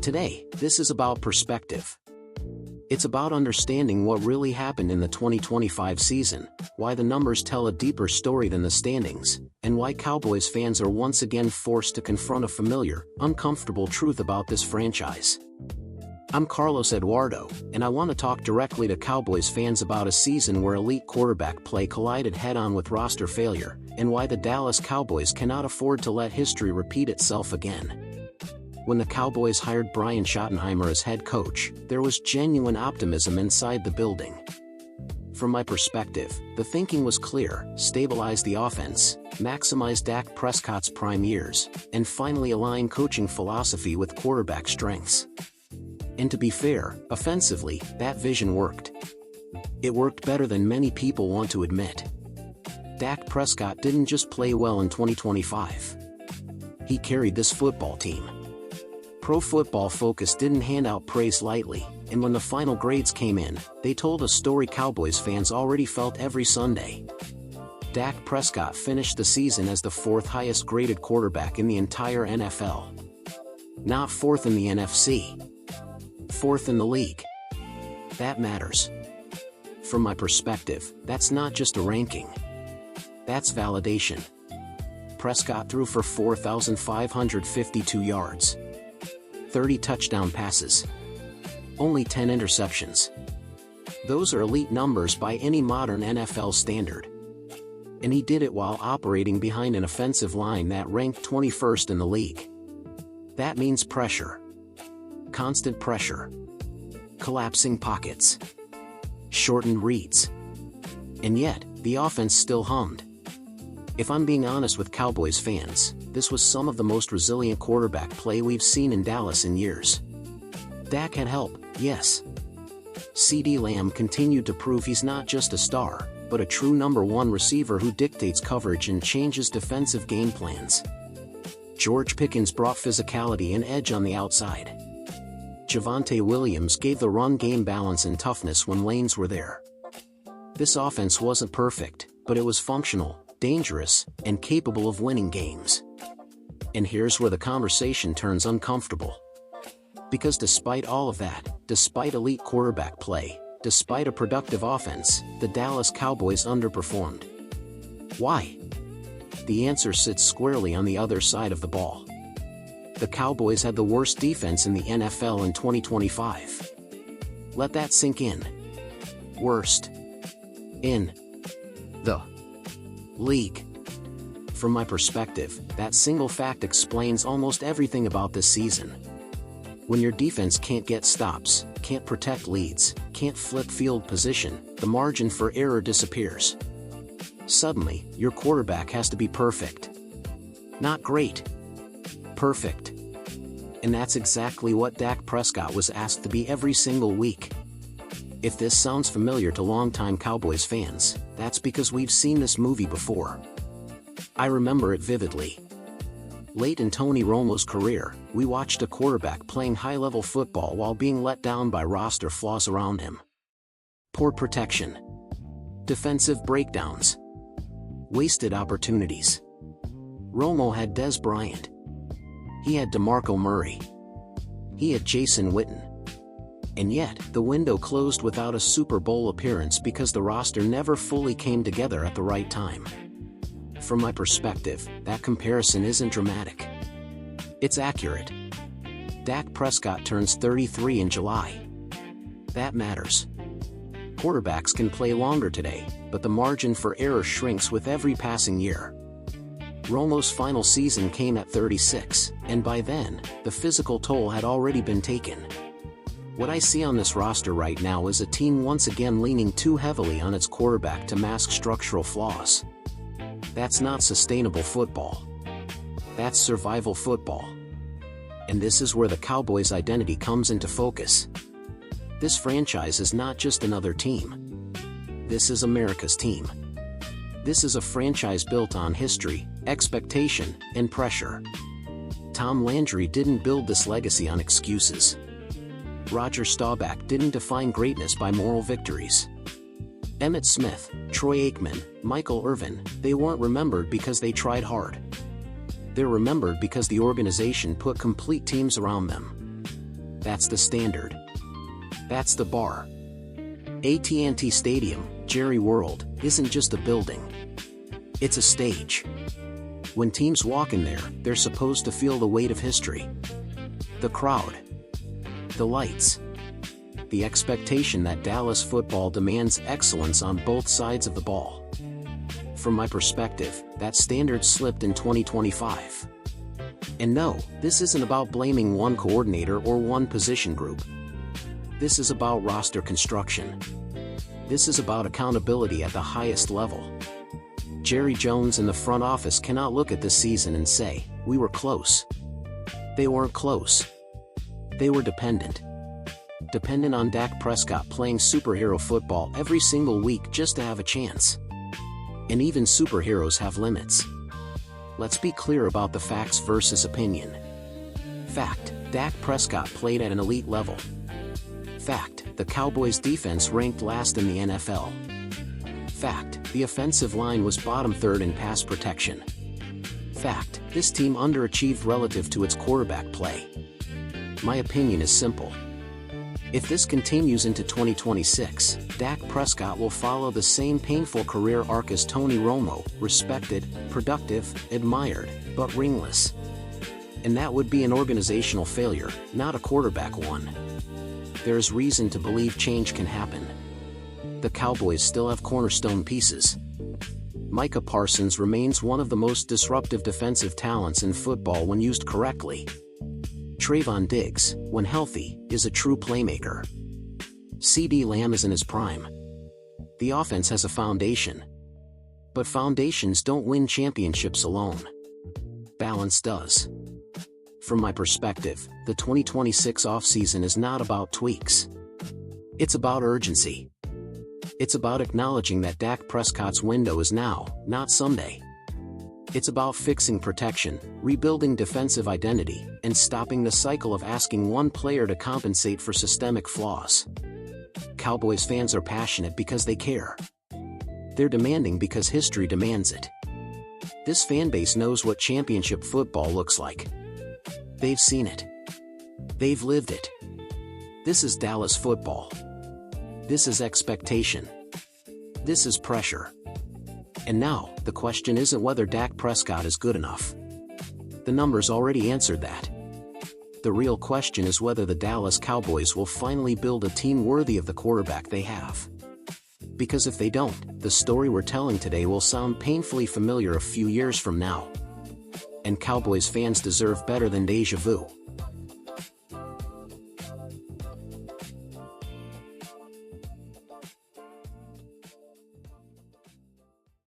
Today, this is about perspective. It's about understanding what really happened in the 2025 season, why the numbers tell a deeper story than the standings, and why Cowboys fans are once again forced to confront a familiar, uncomfortable truth about this franchise. I'm Carlos Eduardo, and I want to talk directly to Cowboys fans about a season where elite quarterback play collided head-on with roster failure, and why the Dallas Cowboys cannot afford to let history repeat itself again. When the Cowboys hired Brian Schottenheimer as head coach, there was genuine optimism inside the building. From my perspective, the thinking was clear: stabilize the offense, maximize Dak Prescott's prime years, and finally align coaching philosophy with quarterback strengths. And to be fair, offensively, that vision worked. It worked better than many people want to admit. Dak Prescott didn't just play well in 2025. He carried this football team. Pro Football Focus didn't hand out praise lightly, and when the final grades came in, they told a story Cowboys fans already felt every Sunday. Dak Prescott finished the season as the fourth highest graded quarterback in the entire NFL. Not fourth in the NFC. Fourth in the league. That matters. From my perspective, that's not just a ranking. That's validation. Prescott threw for 4,552 yards. 30 touchdown passes. Only 10 interceptions. Those are elite numbers by any modern NFL standard. And he did it while operating behind an offensive line that ranked 21st in the league. That means pressure. Constant pressure. Collapsing pockets. Shortened reads. And yet, the offense still hummed. If I'm being honest with Cowboys fans, this was some of the most resilient quarterback play we've seen in Dallas in years. Dak had help, yes. CeeDee Lamb continued to prove he's not just a star, but a true number one receiver who dictates coverage and changes defensive game plans. George Pickens brought physicality and edge on the outside. Javonte Williams gave the run game balance and toughness when lanes were there. This offense wasn't perfect, but it was functional, dangerous, and capable of winning games. And here's where the conversation turns uncomfortable. Because despite all of that, despite elite quarterback play, despite a productive offense, the Dallas Cowboys underperformed. Why? The answer sits squarely on the other side of the ball. The Cowboys had the worst defense in the NFL in 2025. Let that sink in. Worst in the league. From my perspective, that single fact explains almost everything about this season. When your defense can't get stops, can't protect leads, can't flip field position, the margin for error disappears. Suddenly, your quarterback has to be perfect. Not great. Perfect. And that's exactly what Dak Prescott was asked to be every single week. If this sounds familiar to longtime Cowboys fans, that's because we've seen this movie before. I remember it vividly. Late in Tony Romo's career, we watched a quarterback playing high-level football while being let down by roster flaws around him. Poor protection. Defensive breakdowns. Wasted opportunities. Romo had Dez Bryant. He had DeMarco Murray. He had Jason Witten. And yet, the window closed without a Super Bowl appearance because the roster never fully came together at the right time. From my perspective, that comparison isn't dramatic. It's accurate. Dak Prescott turns 33 in July. That matters. Quarterbacks can play longer today, but the margin for error shrinks with every passing year. Romo's final season came at 36, and by then, the physical toll had already been taken. What I see on this roster right now is a team once again leaning too heavily on its quarterback to mask structural flaws. That's not sustainable football. That's survival football. And this is where the Cowboys' identity comes into focus. This franchise is not just another team. This is America's team. This is a franchise built on history, expectation, and pressure. Tom Landry didn't build this legacy on excuses. Roger Staubach didn't define greatness by moral victories. Emmitt Smith, Troy Aikman, Michael Irvin, they weren't remembered because they tried hard. They're remembered because the organization put complete teams around them. That's the standard. That's the bar. AT&T Stadium, Jerry World, isn't just a building. It's a stage. When teams walk in there, they're supposed to feel the weight of history. The crowd. The lights. The expectation that Dallas football demands excellence on both sides of the ball. From my perspective, that standard slipped in 2025. And no, this isn't about blaming one coordinator or one position group. This is about roster construction. This is about accountability at the highest level. Jerry Jones and the front office cannot look at this season and say, "We were close." They weren't close. They were dependent. Dependent on Dak Prescott playing superhero football every single week just to have a chance. And even superheroes have limits. Let's be clear about the facts versus opinion. Fact: Dak Prescott played at an elite level. Fact: the Cowboys' defense ranked last in the NFL. Fact: the offensive line was bottom third in pass protection. Fact: this team underachieved relative to its quarterback play. My opinion is simple. If this continues into 2026, Dak Prescott will follow the same painful career arc as Tony Romo, respected, productive, admired, but ringless. And that would be an organizational failure, not a quarterback one. There is reason to believe change can happen. The Cowboys still have cornerstone pieces. Micah Parsons remains one of the most disruptive defensive talents in football when used correctly. Trayvon Diggs, when healthy, is a true playmaker. CeeDee Lamb is in his prime. The offense has a foundation. But foundations don't win championships alone. Balance does. From my perspective, the 2026 offseason is not about tweaks. It's about urgency. It's about acknowledging that Dak Prescott's window is now, not someday. It's about fixing protection, rebuilding defensive identity, and stopping the cycle of asking one player to compensate for systemic flaws. Cowboys fans are passionate because they care. They're demanding because history demands it. This fan base knows what championship football looks like. They've seen it. They've lived it. This is Dallas football. This is expectation. This is pressure. And now, the question isn't whether Dak Prescott is good enough. The numbers already answered that. The real question is whether the Dallas Cowboys will finally build a team worthy of the quarterback they have. Because if they don't, the story we're telling today will sound painfully familiar a few years from now. And Cowboys fans deserve better than déjà vu.